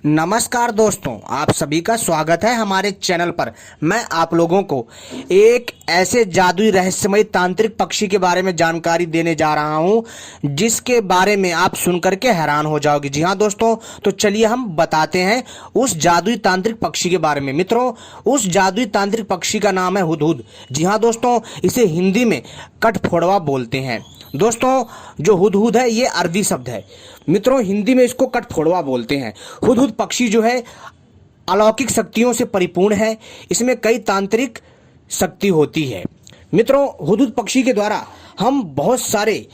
नमस्कार दोस्तों, आप सभी का स्वागत है हमारे चैनल पर। मैं आप लोगों को एक ऐसे जादुई रहस्यमय तांत्रिक पक्षी के बारे में जानकारी देने जा रहा हूं जिसके बारे में आप सुनकर के हैरान हो जाओगे। जी हां दोस्तों, तो चलिए हम बताते हैं उस जादुई तांत्रिक पक्षी के बारे में। मित्रों, उस जादुई तांत्रिक पक्षी का नाम है हुदहुद। जी हां दोस्तों, इसे हिंदी में कठफोड़वा बोलते हैं। दोस्तों, जो हुदहुद है ये अरबी शब्द है। मित्रों, हिंदी में इसको कठफोड़वा बोलते हैं। हुदहुद पक्षी जो है अलौकिक शक्तियों से परिपूर्ण है। इसमें कई तांत्रिक शक्ति होती है। मित्रों, हुदहुद पक्षी के द्वारा हम बहुत सारे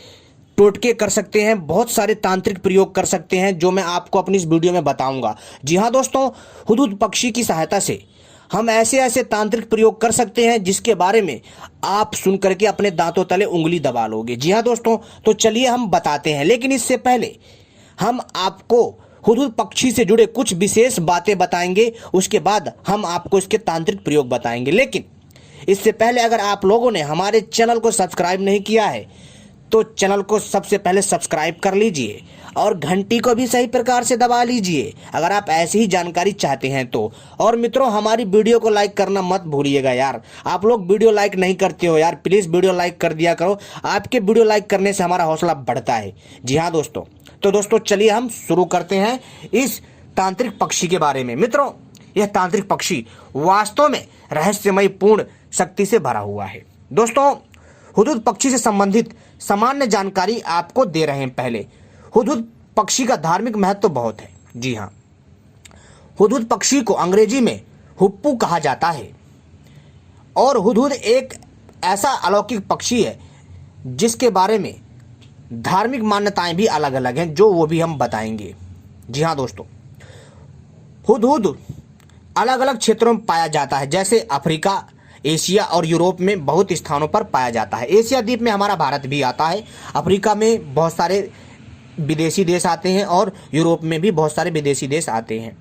टोटके कर सकते हैं, बहुत सारे तांत्रिक प्रयोग कर सकते हैं, जो मैं आपको अपनी इस वीडियो में बताऊंगा। जी हाँ दोस्तों, हुदहुद पक्षी की सहायता से हम ऐसे ऐसे तांत्रिक प्रयोग कर सकते हैं जिसके बारे में आप सुन करके अपने दांतों तले उंगली दबा लोगे। जी हाँ दोस्तों, तो चलिए हम बताते हैं। लेकिन इससे पहले हम आपको हुदहुद पक्षी से जुड़े कुछ विशेष बातें बताएंगे, उसके बाद हम आपको इसके तांत्रिक प्रयोग बताएंगे। लेकिन इससे पहले अगर आप लोगों ने हमारे चैनल को सब्सक्राइब नहीं किया है तो चैनल को सबसे पहले सब्सक्राइब कर लीजिए और घंटी को भी सही प्रकार से दबा लीजिए अगर आप ऐसी ही जानकारी चाहते हैं तो। और मित्रों, हमारी वीडियो को लाइक करना मत भूलिएगा यार। आप लोग वीडियो लाइक नहीं करते हो यार, प्लीज़ वीडियो लाइक कर दिया करो। आपके वीडियो लाइक करने से हमारा हौसला बढ़ता है। जी हाँ दोस्तों, तो दोस्तों चलिए हम शुरू करते हैं इस तांत्रिक पक्षी के बारे में। मित्रों, यह तांत्रिक पक्षी वास्तव में रहस्यमय पूर्ण शक्ति से भरा हुआ है। दोस्तों, हुदहुद पक्षी से संबंधित सामान्य जानकारी आपको दे रहे हैं। पहले, हुदहुद पक्षी का धार्मिक महत्व बहुत है। जी हाँ, हुदहुद पक्षी को अंग्रेजी में हुप्पू कहा जाता है और हुदहुद एक ऐसा अलौकिक पक्षी है जिसके बारे में धार्मिक मान्यताएं भी अलग अलग हैं, जो वो भी हम बताएंगे। जी हाँ दोस्तों, हुदहुद अलग अलग क्षेत्रों में पाया जाता है, जैसे अफ्रीका, एशिया और यूरोप में बहुत स्थानों पर पाया जाता है। एशिया द्वीप में हमारा भारत भी आता है। अफ्रीका में बहुत सारे विदेशी देश आते हैं और यूरोप में भी बहुत सारे विदेशी देश आते हैं।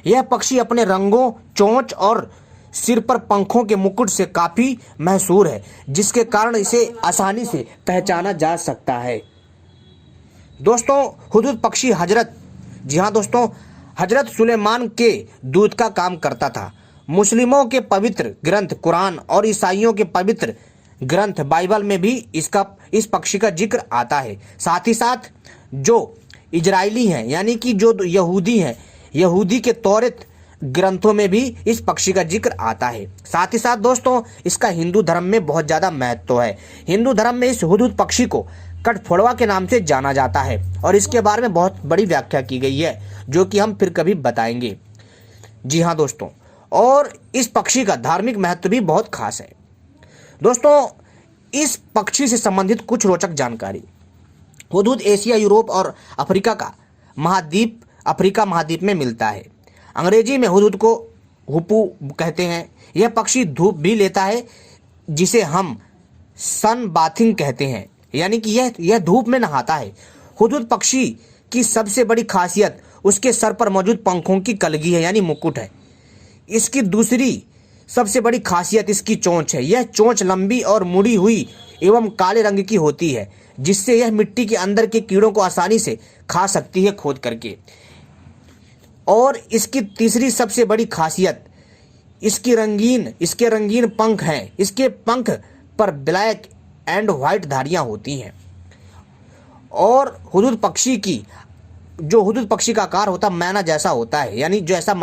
यह पक्षी अपने रंगों, चोंच और सिर पर पंखों के मुकुट से काफ़ी मशहूर है, जिसके कारण इसे आसानी से पहचाना जा सकता है। दोस्तों, हुदहुद पक्षी जी हाँ दोस्तों, हजरत सुलेमान के दूत का काम करता था। मुस्लिमों के पवित्र ग्रंथ कुरान और ईसाइयों के पवित्र ग्रंथ बाइबल में भी इस पक्षी का जिक्र आता है। साथ ही साथ जो इजरायली हैं, यानी कि जो यहूदी हैं, यहूदी के तौरात ग्रंथों में भी इस पक्षी का जिक्र आता है। साथ ही साथ दोस्तों, इसका हिंदू धर्म में बहुत ज़्यादा महत्व है। हिंदू धर्म में इस हुदहुद पक्षी को कठफोड़वा के नाम से जाना जाता है और इसके बारे में बहुत बड़ी व्याख्या की गई है, जो कि हम फिर कभी बताएंगे। जी हाँ दोस्तों, और इस पक्षी का धार्मिक महत्व भी बहुत खास है। दोस्तों, इस पक्षी से संबंधित कुछ रोचक जानकारी। हुदहुद एशिया, यूरोप और अफ्रीका महाद्वीप में मिलता है। अंग्रेजी में हुदहुद को हुप्पू कहते हैं। यह पक्षी धूप भी लेता है, जिसे हम सन बाथिंग कहते हैं, यानी कि यह धूप में नहाता है। हुदहुद पक्षी की सबसे बड़ी खासियत उसके सर पर मौजूद पंखों की कलगी है, यानी मुकुट है। इसकी दूसरी सबसे बड़ी खासियत इसकी चोंच है। यह चोंच लंबी और मुड़ी हुई एवं काले रंग की होती है, जिससे यह मिट्टी के अंदर के कीड़ों को आसानी से खा सकती है खोद करके। और इसकी तीसरी सबसे बड़ी खासियत इसके रंगीन पंख हैं। इसके पंख पर ब्लैक एंड व्हाइट धारियां होती हैं। और हुदहुद पक्षी का आकार होता मैना जैसा होता है, यानी जैसा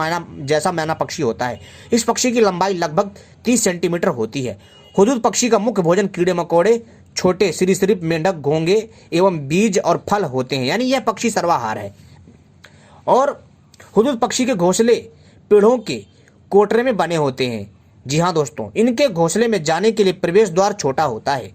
मैना पक्षी होता है। इस पक्षी की लंबाई लगभग 30 सेंटीमीटर होती है। हुदहुद पक्षी का मुख्य भोजन कीड़े मकोड़े, छोटे सरीसृप, मेंढक, घोंगे एवं बीज और फल होते हैं, यानी यह पक्षी सर्वाहार है। और हुदहुद पक्षी के घोंसले पेड़ों के कोटरे में बने होते हैं। जी हाँ दोस्तों, इनके घोंसले में जाने के लिए प्रवेश द्वार छोटा होता है,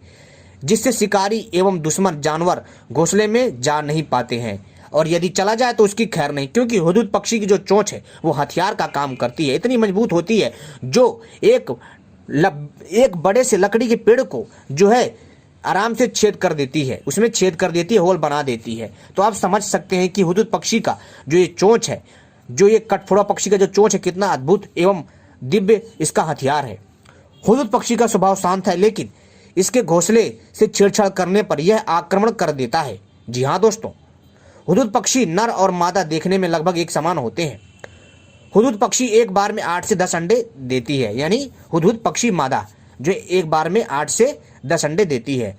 जिससे शिकारी एवं दुश्मन जानवर घोंसले में जा नहीं पाते हैं, और यदि चला जाए तो उसकी खैर नहीं, क्योंकि हुदहुद पक्षी की जो चोंच है वो हथियार का काम करती है। इतनी मजबूत होती है जो एक बड़े से लकड़ी के पेड़ को जो है आराम से छेद कर देती है, उसमें छेद कर देती है, होल बना देती है। तो आप समझ सकते हैं कि हुदहुद पक्षी का जो ये चोंच है, जो ये कठफोड़वा पक्षी का जो चोंच है, कितना अद्भुत एवं दिव्य इसका हथियार है। हुदहुद पक्षी का स्वभाव शांत है, लेकिन इसके घोंसले से छेड़छाड़ करने पर यह आक्रमण कर देता है। जी हाँ दोस्तों, हुदहुद पक्षी नर और मादा देखने में लगभग एक समान होते हैं। हुदहुद पक्षी एक बार में 8 से 10 अंडे देती है, यानी हुदहुद पक्षी मादा जो एक बार में 8 से 10 अंडे देती है।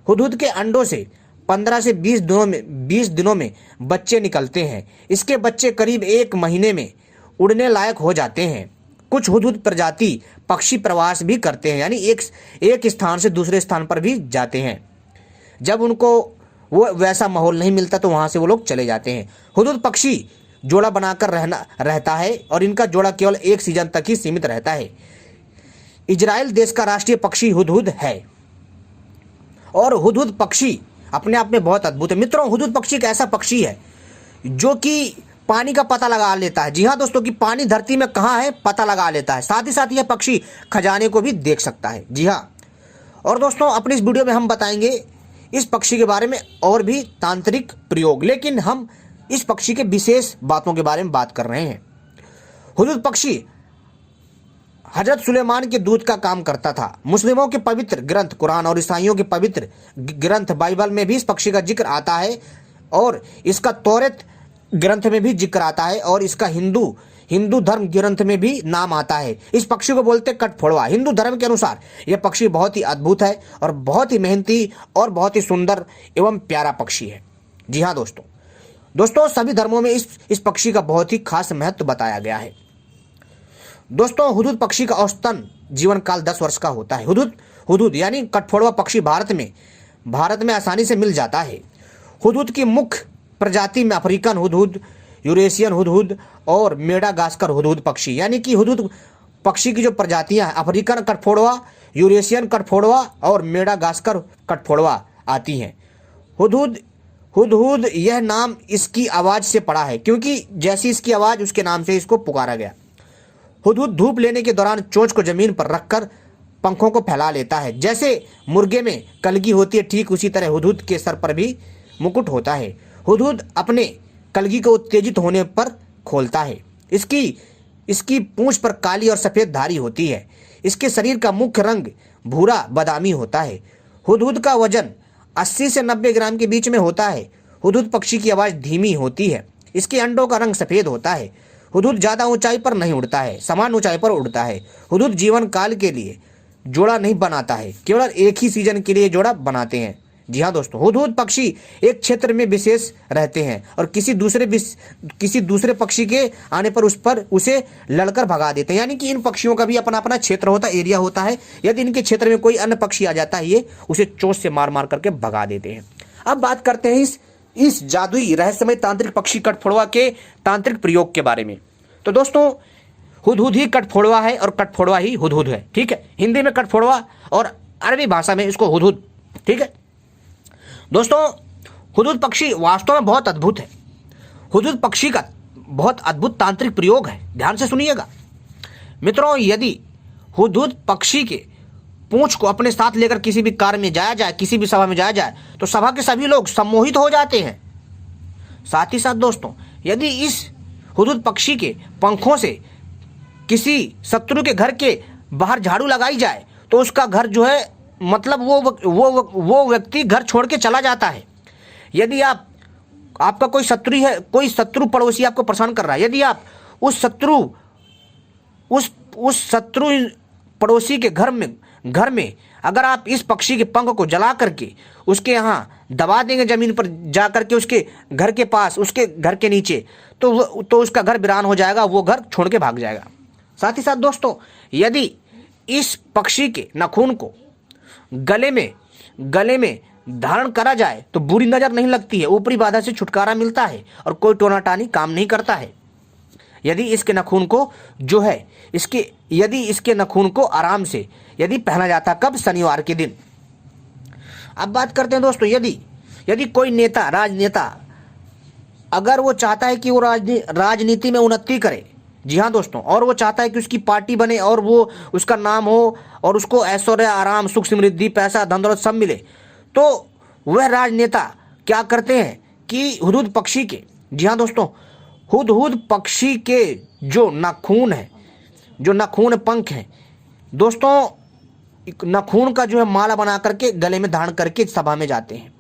हुदहुद के अंडों से 15 से 20 दिनों में बच्चे निकलते हैं। इसके बच्चे करीब 1 महीने में उड़ने लायक हो जाते हैं। कुछ हुदहुद प्रजाति पक्षी प्रवास भी करते हैं, यानी एक स्थान से दूसरे स्थान पर भी जाते हैं। जब उनको वो वैसा माहौल नहीं मिलता तो वहाँ से वो लोग चले जाते हैं। हुदहुद पक्षी जोड़ा बनाकर रहता है और इनका जोड़ा केवल 1 सीजन तक ही सीमित रहता है। इजराइल देश का राष्ट्रीय पक्षी हुदहुद है और हुदहुद पक्षी अपने आप में बहुत अद्भुत है। मित्रों, हुदहुद पक्षी एक ऐसा पक्षी है जो कि पानी का पता लगा लेता है। जी हाँ दोस्तों, कि पानी धरती में कहाँ है पता लगा लेता है। साथ ही साथ यह पक्षी खजाने को भी देख सकता है। जी हाँ, और दोस्तों अपनी इस वीडियो में हम बताएंगे इस पक्षी के बारे में और भी तांत्रिक प्रयोग, लेकिन हम इस पक्षी के विशेष बातों के बारे में बात कर रहे हैं। हुदहुद पक्षी हजरत सुलेमान के दूत का काम करता था। मुस्लिमों के पवित्र ग्रंथ कुरान और ईसाइयों के पवित्र ग्रंथ बाइबल में भी इस पक्षी का जिक्र आता है और इसका तौरेत ग्रंथ में भी जिक्र आता है और इसका हिंदू धर्म ग्रंथ में भी नाम आता है। इस पक्षी को बोलते कठफोड़वा। हिंदू धर्म के अनुसार यह पक्षी बहुत ही अद्भुत है और बहुत ही मेहनती और बहुत ही सुंदर एवं प्यारा पक्षी है। जी हाँ दोस्तों सभी धर्मों में इस पक्षी का बहुत ही खास महत्व बताया गया है। दोस्तों हुदहुद पक्षी का औसतन जीवन काल 10 वर्ष का होता है। हुदहुद यानी कठफोड़वा पक्षी भारत में आसानी से मिल जाता है। हुदहुद की मुख्य प्रजाति में अफ्रीकन हुदहुद, यूरेशियन हुदहुद और मेडागास्कर हुदहुद पक्षी, यानी कि हुदहुद पक्षी की जो प्रजातियां हैं अफ्रीकन कठफोड़वा, यूरेशियन कठफोड़वा और मेडागास्कर कठफोड़वा आती हैं। हुदहुद यह नाम इसकी आवाज़ से पड़ा है, क्योंकि जैसी इसकी आवाज़ उसके नाम से इसको पुकारा गया। हुदहुद धूप लेने के दौरान चोंच को जमीन पर रखकर पंखों को फैला लेता है। जैसे मुर्गे में कलगी होती है, ठीक उसी तरह हुदहुद के सर पर भी मुकुट होता है। हुदहुद अपने कलगी को उत्तेजित होने पर खोलता है। इसकी पूंछ पर काली और सफ़ेद धारी होती है। इसके शरीर का मुख्य रंग भूरा बादामी होता है। हुदहुद का वजन 80 से 90 ग्राम के बीच में होता है। हुदहुद पक्षी की आवाज़ धीमी होती है। इसके अंडों का रंग सफ़ेद होता है। हुदहुद ज़्यादा ऊंचाई पर नहीं उड़ता है, समान ऊंचाई पर उड़ता है। हुदहुद जीवन काल के लिए जोड़ा नहीं बनाता है, केवल एक ही सीजन के लिए जोड़ा बनाते हैं। जी हाँ दोस्तों, हुदहुद पक्षी एक क्षेत्र में विशेष रहते हैं और किसी दूसरे पक्षी के आने पर उसे लड़कर भगा देते हैं। यानी कि इन पक्षियों का भी अपना अपना क्षेत्र होता है, एरिया होता है। यदि इनके क्षेत्र में कोई अन्य पक्षी आ जाता है ये उसे चोंच से मार मार करके भगा देते हैं। अब बात करते हैं इस जादुई रहस्यमय तांत्रिक पक्षी कठफोड़वा के तांत्रिक प्रयोग के बारे में। तो दोस्तों हुदहुद ही कठफोड़वा है और कठफोड़वा ही हुदहुद है। ठीक है, हिंदी में कठफोड़वा और अरबी भाषा में इसको हुदहुद। ठीक है दोस्तों, हुदहुद पक्षी वास्तव में बहुत अद्भुत है। हुदहुद पक्षी का बहुत अद्भुत तांत्रिक प्रयोग है, ध्यान से सुनिएगा मित्रों। यदि हुदहुद पक्षी के पूंछ को अपने साथ लेकर किसी भी कार्य में जाया जाए, किसी भी सभा में जाया जाए, तो सभा के सभी लोग सम्मोहित हो जाते हैं। साथ ही साथ दोस्तों यदि इस हुदहुद पक्षी के पंखों से किसी शत्रु के घर के बाहर झाड़ू लगाई जाए तो उसका घर जो है मतलब वो व्यक्ति घर छोड़ के चला जाता है। यदि आपका कोई शत्रु पड़ोसी आपको परेशान कर रहा है, यदि आप उस शत्रु पड़ोसी के घर में अगर आप इस पक्षी के पंख को जला करके उसके यहाँ दबा देंगे जमीन पर जा करके उसके घर के पास, उसके घर के नीचे, तो उसका घर वीरान हो जाएगा, वो घर छोड़ के भाग जाएगा। साथ ही साथ दोस्तों यदि इस पक्षी के नाखून को गले में धारण करा जाए तो बुरी नजर नहीं लगती है, ऊपरी बाधा से छुटकारा मिलता है और कोई टोनाटानी काम नहीं करता है। यदि इसके नाखून को आराम से पहना जाता, कब? शनिवार के दिन। अब बात करते हैं दोस्तों, यदि कोई राजनेता अगर वो चाहता है कि वो राजनीति में उन्नति करे, जी हाँ दोस्तों, और वो चाहता है कि उसकी पार्टी बने और वो उसका नाम हो और उसको ऐश्वर्य, आराम, सुख, समृद्धि, पैसा, धन दौलत सब मिले, तो वह राजनेता क्या करते हैं कि हुदहुद पक्षी के, जी हाँ दोस्तों, हुदहुद पक्षी के जो नाखून पंख हैं दोस्तों, नाखून का जो है माला बना करके गले में धारण करके सभा में जाते हैं।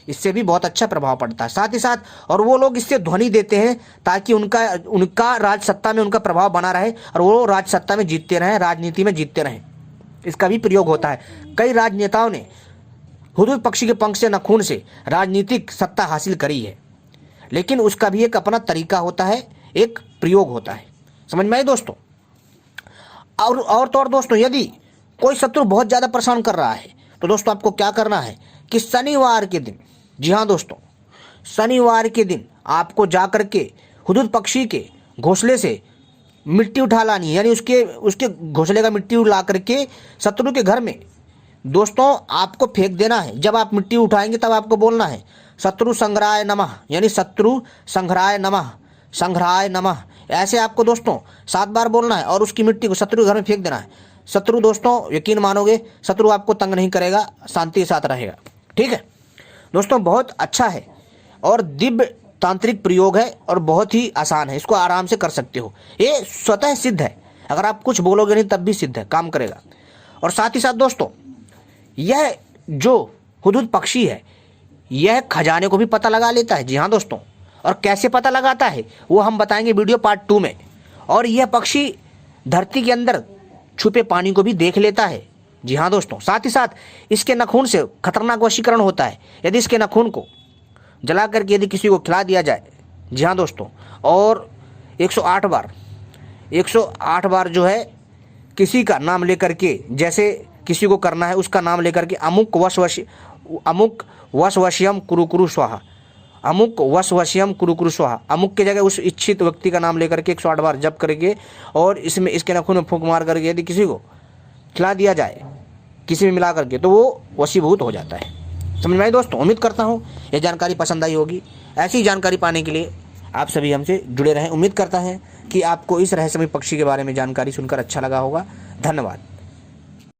इससे भी बहुत अच्छा प्रभाव पड़ता है। साथ ही साथ और वो लोग इससे ध्वनि देते हैं ताकि उनका राज सत्ता में उनका प्रभाव बना रहे और वो राज सत्ता में जीतते रहें, राजनीति में जीतते रहें। इसका भी प्रयोग होता है। कई राजनेताओं ने हुदहुद पक्षी के पंख से नखून से राजनीतिक सत्ता हासिल करी है, लेकिन उसका भी एक अपना तरीका होता है, एक प्रयोग होता है। समझ में आए दोस्तों? और तो और दोस्तों, यदि कोई शत्रु बहुत ज़्यादा परेशान कर रहा है तो दोस्तों आपको क्या करना है कि शनिवार के दिन, जी हाँ दोस्तों, शनिवार के दिन आपको जा कर के हुदहुद पक्षी के घोंसले से मिट्टी उठा लानी है, यानी उसके घोंसले का मिट्टी ला करके शत्रु के घर में दोस्तों आपको फेंक देना है। जब आप मिट्टी उठाएंगे तब आपको बोलना है शत्रु संग्रहाय नमः, यानी शत्रु संग्रहाय नमः, संग्रहाय नमः, ऐसे आपको दोस्तों 7 बार बोलना है और उसकी मिट्टी को शत्रु के घर में फेंक देना है। शत्रु दोस्तों, यकीन मानोगे, शत्रु आपको तंग नहीं करेगा, शांति के साथ रहेगा। ठीक है दोस्तों, बहुत अच्छा है और दिव्य तांत्रिक प्रयोग है और बहुत ही आसान है, इसको आराम से कर सकते हो। ये स्वतः सिद्ध है, अगर आप कुछ बोलोगे नहीं तब भी सिद्ध है, काम करेगा। और साथ ही साथ दोस्तों, यह जो हुदहुद पक्षी है यह खजाने को भी पता लगा लेता है। जी हाँ दोस्तों, और कैसे पता लगाता है वो हम बताएंगे वीडियो पार्ट 2 में। और यह पक्षी धरती के अंदर छुपे पानी को भी देख लेता है। जी हाँ दोस्तों, साथ ही साथ इसके नाखून से खतरनाक वशीकरण होता है। यदि इसके नाखून को जला करके यदि किसी को खिला दिया जाए, जी हाँ दोस्तों, और 108 बार जो है किसी का नाम लेकर के, जैसे किसी को करना है उसका नाम लेकर के अमुक वशवश्यम कुरु स्वाहा, अमुक वशवश्यम कुरु स्वाहा, अमुक के जगह उस इच्छित व्यक्ति का नाम लेकर के 108 बार जप करके और इसमें इसके नाखून में फूंक मार करके यदि किसी को खिला दिया जाए किसी में मिला करके, तो वो वशीभूत हो जाता है। समझ में आई दोस्तों? उम्मीद करता हूँ ये जानकारी पसंद आई होगी। ऐसी जानकारी पाने के लिए आप सभी हमसे जुड़े रहें। उम्मीद करता है कि आपको इस रहस्यमय पक्षी के बारे में जानकारी सुनकर अच्छा लगा होगा। धन्यवाद।